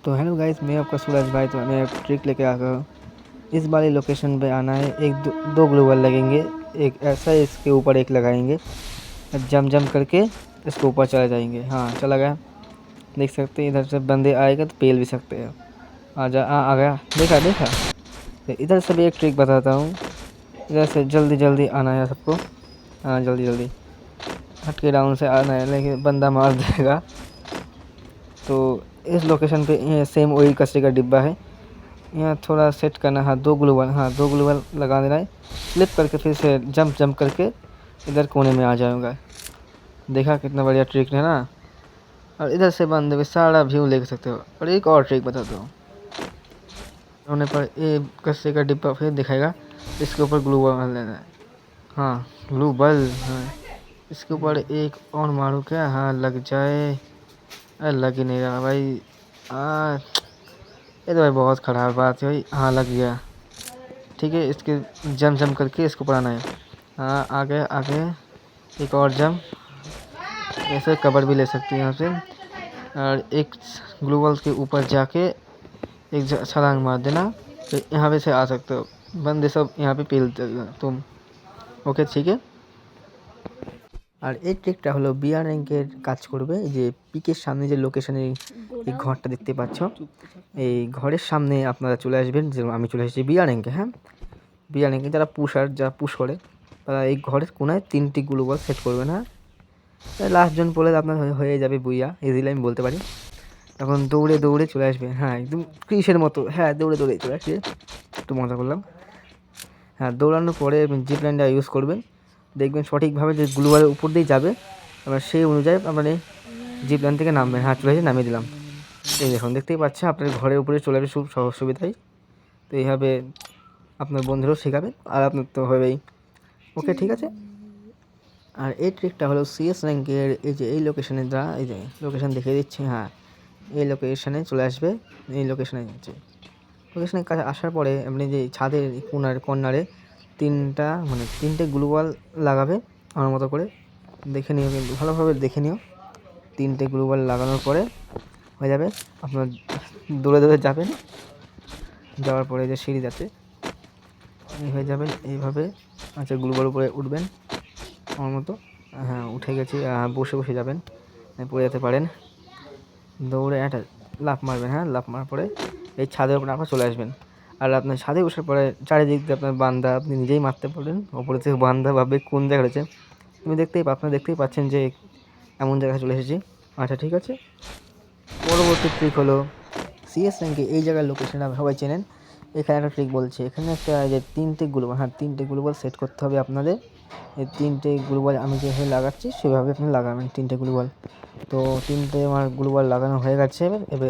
तो hello guys, मैं आपका सूरज भाई। तो मैं एक ट्रिक लेके आ गया हूँ। इस वाली लोकेशन पे आना है। एक दो ग्लूवल लगेंगे। एक ऐसा इसके ऊपर एक लगाएंगे, जम जम करके इसके ऊपर चले जाएंगे। हाँ, चला गया। देख सकते हैं, इधर से बंदे आएगा तो पेल भी सकते हैं। आ गया। देखा देखा। तो इधर से भी एक ट्रिक बताता हूँ। इधर से जल्दी जल्दी आना है सबको। हाँ, जल्दी जल्दी हटके डाउन से आना है, लेकिन बंदा मार देगा। तो इस लोकेशन पे सेम वही कचरे का डिब्बा है। यहाँ थोड़ा सेट करना। हाँ, दो ग्लूवल लगा देना है। फ्लिप करके फिर से जंप जंप करके इधर कोने में आ जाऊंगा। देखा कितना बढ़िया ट्रिक है ना। और इधर से बंदे भी सारा व्यू ले सकते हो। और एक और ट्रिक बताता हूँ। होने पर ये कचरे का डिब्बा फिर दिखाएगा। इसके ऊपर ग्लूवल लेना है। हाँ, ग्लूवल। हाँ, इसके ऊपर एक और मारू क्या? हाँ, लग जाए। अरे लग ही नहीं रहा भाई। ये तो भाई बहुत ख़राब बात है भाई। हाँ, लग गया। ठीक है, इसके जम जम करके इसको पढ़ाना है। हाँ, आगे आगे एक और जम। ऐसे कवर भी ले सकते हैं यहाँ से। और एक ग्लूवल के ऊपर जाके एक छलांग मार देना। तो यहाँ पे से आ सकते हो। बंदे सब यहाँ पे पेलते तुम। ওকে, ঠিক আছে। আর এই ট্রিকটা হলো বিয়ার র্যাঙ্কের কাজ করবে। যে পিকের সামনে যে লোকেশনে এই ঘরটা দেখতে পাচ্ছ, এই ঘরের সামনে আপনারা চলে আসবেন। যেমন আমি চলে এসেছি বিয়ার র্যাঙ্কে। হ্যাঁ, বিয়ার র্যাঙ্কে যারা পুশ করে তারা এই ঘরের কোনায় 3টি গ্লুবল সেট করবে না। লাস্ট জন পড়লে আপনার হয়ে যাবে বুইয়া, ইজিলি আমি বলতে পারি। তখন দৌড়ে দৌড়ে চলে আসবে। হ্যাঁ, একদম ক্রিসের মতো। হ্যাঁ, দৌড়ে দৌড়ে চলে আসবে। একটু মজা করলাম। হ্যাঁ, দৌড়ানোর পরে জিপ লাইনটা ইউজ করবেন। দেখবেন সঠিকভাবে যে গ্লুওয়ালের উপর দিয়ে যাবে, এবার সেই অনুযায়ী আপনার জিপ লাইন থেকে নামবেন। হ্যাঁ, চলে এসে নামিয়ে দিলাম। এই দেখুন, দেখতেই পাচ্ছেন আপনার ঘরের উপরে চলে আসবে খুব সহজ সুবিধায়। তো এইভাবে আপনার বন্ধুরাও শেখাবেন আর আপনার তো হবেই। ওকে, ঠিক আছে। আর এই ট্রিকটা হলো সিএস র্যাঙ্কের এই লোকেশনে দ্বারা, এই যে লোকেশন দেখিয়ে দিচ্ছি। হ্যাঁ, এই লোকেশনে চলে আসবে। এই লোকেশনে কাছে আসার পরে আপনি যে ছাদের কর্নারে তিনটে গ্লুওয়াল লাগাবে আমার মতো করে। দেখে নিও, কিন্তু ভালোভাবে দেখে নিও। 3টে গ্লুওয়াল লাগানোর পরে হয়ে যাবে। আপনার দৌড়ে দৌড়ে যাবেন। যাওয়ার পরে যে সিঁড়ি যাচ্ছে হয়ে যাবেন এইভাবে। আচ্ছা, গ্লুওয়াল উপরে উঠবেন আমার মতো। হ্যাঁ, উঠে গেছি। বসে বসে যাবেন, পড়ে যেতে পারেন। দৌড়ে একটা লাফ মারবেন। হ্যাঁ, লাফ মারার পরে এই ছাদের উপরে আবার চলে আসবেন। আর আপনার ছাদে বসার পরে চারিদিক দিয়ে আপনার বান্দা আপনি নিজেই মারতে পারবেন। ওপরে থেকে বান্দা ভাববে কোন জায়গায় রয়েছে। আপনারা দেখতেই পাচ্ছেন যে এমন জায়গায় চলে এসেছি। আচ্ছা, ঠিক আছে। পরবর্তী ট্রিক হলো সিএস র্যাঙ্কে এই জায়গার লোকেশন সবাই চেনেন। এখানে একটা ট্রিক বলছে। এখানে একটা যে 3টে গ্লুবল, হ্যাঁ 3টে গ্লুবল সেট করতে হবে আপনাদের। এই 3টে গ্লুবল আমি যেভাবে লাগাচ্ছি সেভাবে আপনি লাগাবেন 3টে গ্লুবল। তো 3টে আমার গ্লুবল লাগানো হয়ে গেছে। এবার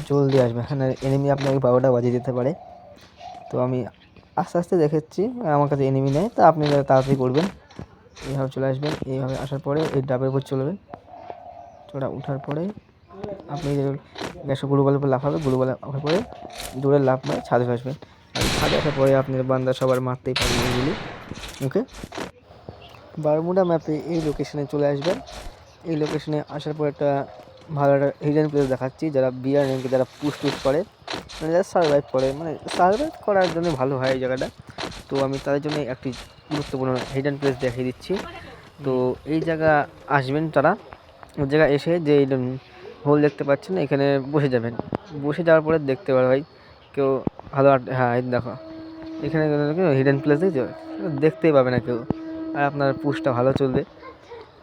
জলদি আসবে। হ্যাঁ, এনিমি আপনাকে 12টা বাজিয়ে দিতে পারে। তো আমি আস্তে আস্তে দেখাচ্ছি। আমার কাছে এনিমি নেই, তো আপনি তাড়াতাড়ি করবেন। এইভাবে চলে আসবেন। এইভাবে আসার পরে এই ডাবের উপর চলবেন। ওঠার পরে আপনি গ্যাসের গ্লুওয়ালের উপর লাফাবে। গ্লুওয়াল লাফার পরে দূরে লাফ মারে ছাদে আসবে। আর ছাদে আসার পরে আপনার বান্দা সবার মারতেই পারবেন এগুলি। ওকে, বারমুডা ম্যাপে এই লোকেশনে চলে আসবেন। এই লোকেশনে আসার পর একটা ভালো একটা হিডেন প্লেস দেখাচ্ছি। যারা বিয়ার র্যাঙ্কে যারা পুশ করে, মানে যারা সার্ভাইভ করে, মানে সার্ভাইভ করার জন্য ভালো হয় এই জায়গাটা। তো আমি তাদের জন্য একটি গুরুত্বপূর্ণ হিডেন প্লেস দেখিয়ে দিচ্ছি। তো এই জায়গা আসবেন তারা। ওই জায়গায় এসে যে হোল দেখতে পাচ্ছেন, এখানে বসে যাবেন। বসে যাওয়ার পরে দেখতে পারো ভাই কেউ ভালো। হ্যাঁ, এই দেখো এখানে হিডেন প্লেস দেখতেই পাবে না কেউ। আর আপনার পুশটা ভালো চলবে।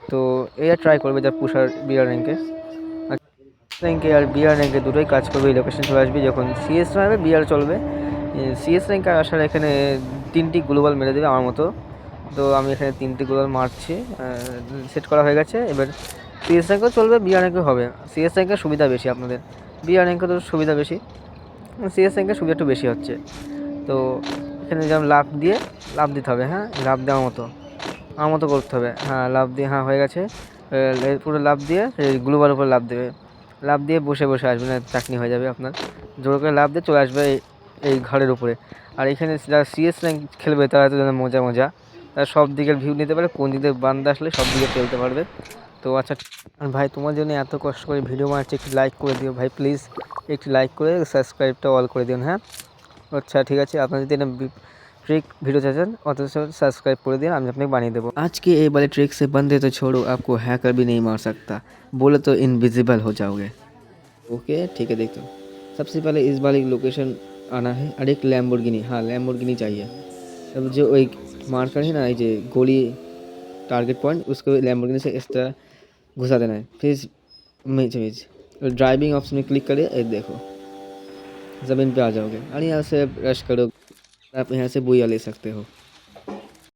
তো এটা ট্রাই করবে যারা পুশার বিয়ার র্যাঙ্কে। আর বিয়ার র্যাঙ্কে দুটোই কাজ করবে। এই লোকেশন চলে আসবে। যখন সিএস হবে বিয়ার চলবে। সিএস র্যাঙ্কে আসার এখানে 3টি গ্লোবাল মেরে দেবে আমার মতো। তো আমি এখানে 3টি গ্লোবাল মারছি। সেট করা হয়ে গেছে। এবার সিএস র্যাঙ্কেও চলবে, বিয়ার র্যাঙ্কেও হবে। সিএস র্যাঙ্কের সুবিধা বেশি আপনাদের, বিয়ার র্যাঙ্কে তো সুবিধা বেশি। সিএস র্যাঙ্কের সুবিধা একটু বেশি হচ্ছে। তো এখানে যেমন লাফ দিতে হবে। হ্যাঁ, লাফ দেওয়ার আমার মতো করতে হবে। হ্যাঁ, লাফ দিয়ে, হ্যাঁ হয়ে গেছে। পুরো লাফ দিয়ে এই গ্লুবার উপর লাফ দেবে। লাফ দিয়ে বসে বসে আসবে না, চাকনি হয়ে যাবে আপনার। জোর করে লাফ দিয়ে চলে আসবে এই ঘরের উপরে। আর এখানে যারা সিএস র্যাঙ্ক খেলবে তারা তো যেন মজা তারা সব দিকের ভিউ নিতে পারে। কোন দিকে বান্দা আসলে সব দিকে ফেলতে পারবে। তো আচ্ছা ভাই, তোমার জন্য এত কষ্ট করে ভিডিও বানাচ্ছি, একটু লাইক করে দিও ভাই প্লিজ, একটু লাইক করে সাবস্ক্রাইবটা অল করে দিন। হ্যাঁ अच्छा ठीक है, আপনারা যদি ट्रिक वीडियो चाहते हैं तो सब्सक्राइब कर दिया, हम अपने बना देव। आज के ये वाले ट्रिक से बंदे तो छोड़ो, आपको हैकर भी नहीं मार सकता, बोले तो इनविजिबल हो जाओगे। ओके ठीक है, देखते हो सबसे पहले इस वाले लोकेशन आना है और एक लैम्बोर्गिनी, हाँ लैम्बोर्गिनी चाहिए। अब जो एक मार्कर है ना, ये गोली टारगेट पॉइंट, उसको लैम्बोर्गिनी से इस तरह घुसा देना है। फिर ड्राइविंग ऑप्शन में क्लिक करिए, ये देखो ज़मीन पे आ जाओगे और यहाँ से रश करो, आप यहाँ से बुया ले सकते हो।